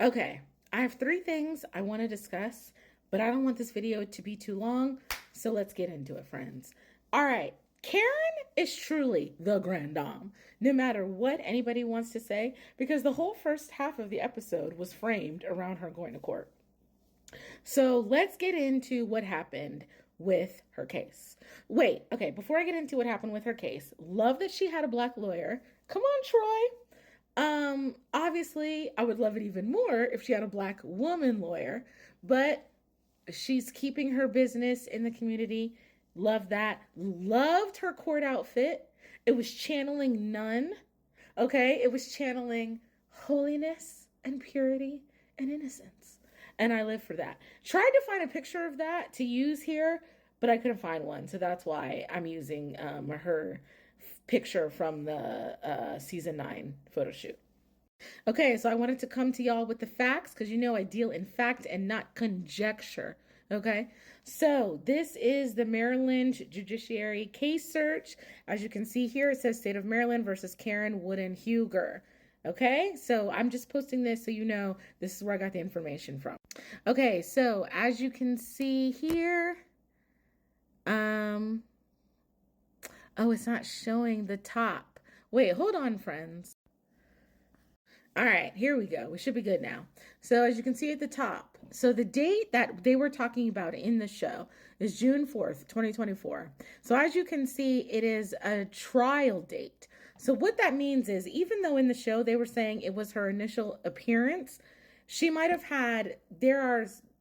Okay, I have three things I want to discuss, but I don't want this video to be too long, so let's get into it, friends. All right, Karen is truly the grand dame, no matter what anybody wants to say, because the whole first half of the episode was framed around her going to court. So let's get into what happened with her case. Wait, okay, before I get into what happened with her case, love that she had a black lawyer. Come on, Troy. Obviously, I would love it even more if she had a black woman lawyer, but she's keeping her business in the community. Love that. Loved her court outfit. It was channeling none. Okay, it was channeling holiness and purity and innocence. And I live for that. Tried to find a picture of that to use here, but I couldn't find one. So that's why I'm using her picture from the season 9 photo shoot. Okay, so I wanted to come to y'all with the facts because you know I deal in fact and not conjecture. Okay, so this is the Maryland Judiciary case search. As you can see here, it says State of Maryland versus Karen Wooden Huger. Okay, so I'm just posting this so you know this is where I got the information from. Okay, so as you can see here, oh, it's not showing the top. Wait, hold on, friends. All right, here we go. We should be good now. So as you can see at the top, so the date that they were talking about in the show is June 4th, 2024. So as you can see, it is a trial date. So what that means is even though in the show they were saying it was her initial appearance, she might have had,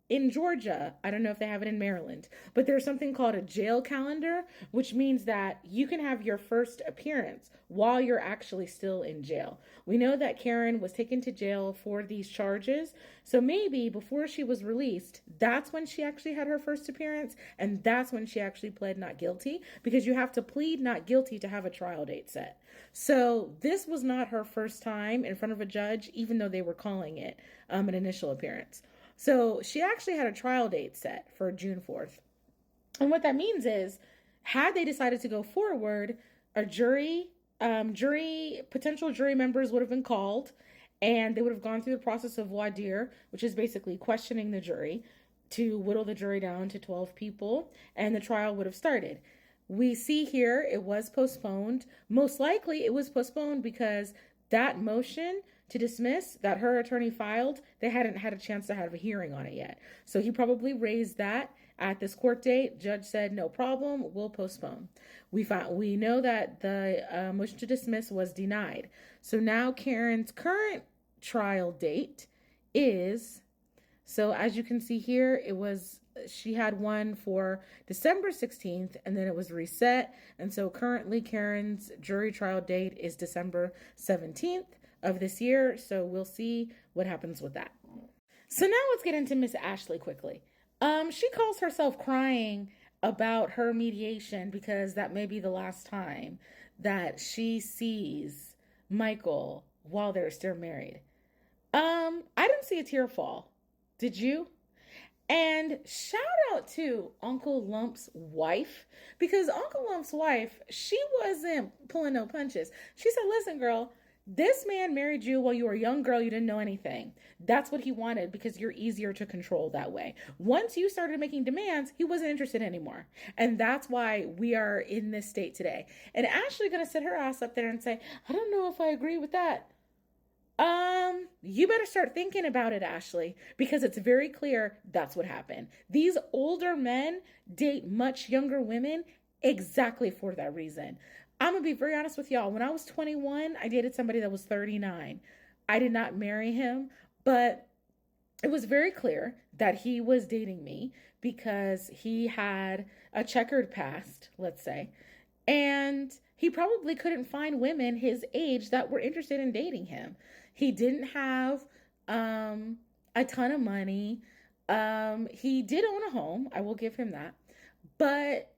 in Georgia, I don't know if they have it in Maryland, but there's something called a jail calendar, which means that you can have your first appearance while you're actually still in jail. We know that Karen was taken to jail for these charges. So maybe before she was released, that's when she actually had her first appearance. And that's when she actually pled not guilty, because you have to plead not guilty to have a trial date set. So this was not her first time in front of a judge, even though they were calling it an initial appearance. So she actually had a trial date set for June 4th. And what that means is, had they decided to go forward, a potential jury members would have been called, and they would have gone through the process of voir dire, which is basically questioning the jury to whittle the jury down to 12 people, and the trial would have started. We see here it was postponed. Most likely it was postponed because that motion to dismiss that her attorney filed, they hadn't had a chance to have a hearing on it yet. So he probably raised that at this court date. Judge said, no problem, we'll postpone. We know that the motion to dismiss was denied. So now Karen's current trial date is, so as you can see here, she had one for December 16th, and then it was reset. And so currently Karen's jury trial date is December 17th of this year. So we'll see what happens with that. So now let's get into Miss Ashley quickly. She calls herself crying about her mediation because that may be the last time that she sees Michael while they're still married. I didn't see a tear fall. Did you? And shout out to Uncle Lump's wife, because Uncle Lump's wife, she wasn't pulling no punches. She said, listen, girl, this man married you while you were a young girl. You didn't know anything. That's what he wanted because you're easier to control that way. Once you started making demands, he wasn't interested anymore. And that's why we are in this state today. And Ashley going to sit her ass up there and say, I don't know if I agree with that. You better start thinking about it, Ashley, because it's very clear that's what happened. These older men date much younger women exactly for that reason. I'm going to be very honest with y'all. When I was 21, I dated somebody that was 39. I did not marry him, but it was very clear that he was dating me because he had a checkered past, let's say, and he probably couldn't find women his age that were interested in dating him. He didn't have a ton of money. He did own a home. I will give him that. But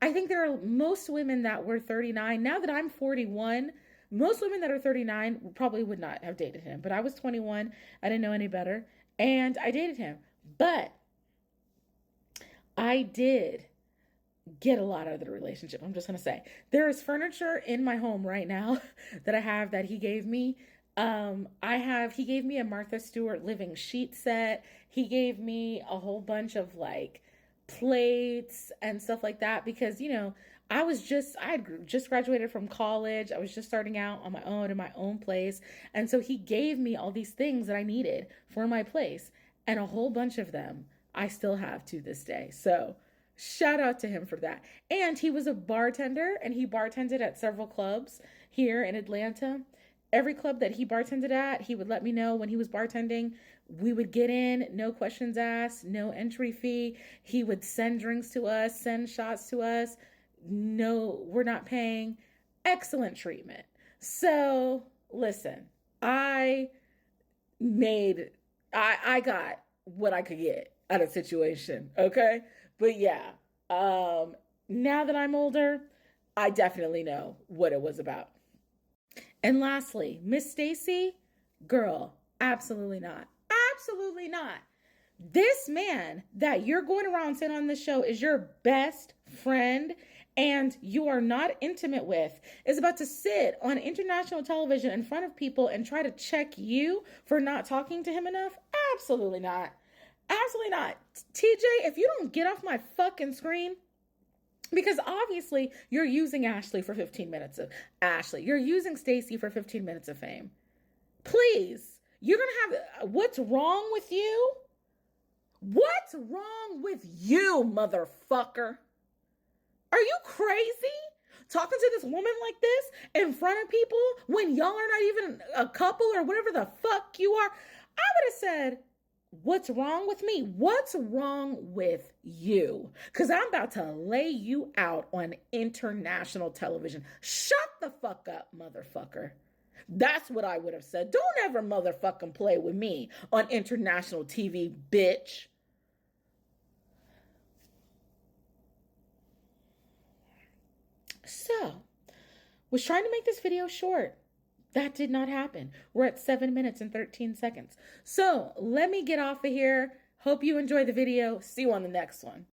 I think there are most women that were 39. Now that I'm 41, most women that are 39 probably would not have dated him. But I was 21. I didn't know any better. And I dated him. But I did get a lot out of the relationship. I'm just going to say there is furniture in my home right now that I have that he gave me. He gave me a Martha Stewart living sheet set. He gave me a whole bunch of like plates and stuff like that because, I had just graduated from college. I was just starting out on my own in my own place. And so he gave me all these things that I needed for my place. And a whole bunch of them I still have to this day. So shout out to him for that. And he was a bartender and he bartended at several clubs here in Atlanta. Every club that he bartended at, he would let me know when he was bartending. We would get in, no questions asked, no entry fee. He would send drinks to us, send shots to us. No, we're not paying. Excellent treatment. So listen, I made, I got what I could get out of the situation. Okay. But yeah, now that I'm older, I definitely know what it was about. And lastly, Miss Stacey, girl, absolutely not. Absolutely not. This man that you're going around saying on the show is your best friend and you are not intimate with is about to sit on international television in front of people and try to check you for not talking to him enough? Absolutely not. Absolutely not. TJ, if you don't get off my fucking screen, because obviously you're using Ashley for 15 minutes of Ashley. You're using Stacey for 15 minutes of fame. Please, you're going to have, what's wrong with you? What's wrong with you, motherfucker? Are you crazy? Talking to this woman like this in front of people when y'all are not even a couple or whatever the fuck you are? I would have said, what's wrong with me? What's wrong with you? Because I'm about to lay you out on international television. Shut the fuck up, motherfucker. That's what I would have said. Don't ever motherfucking play with me on international TV, bitch. So, was trying to make this video short. That did not happen. We're at 7 minutes and 13 seconds. So let me get off of here. Hope you enjoy the video. See you on the next one.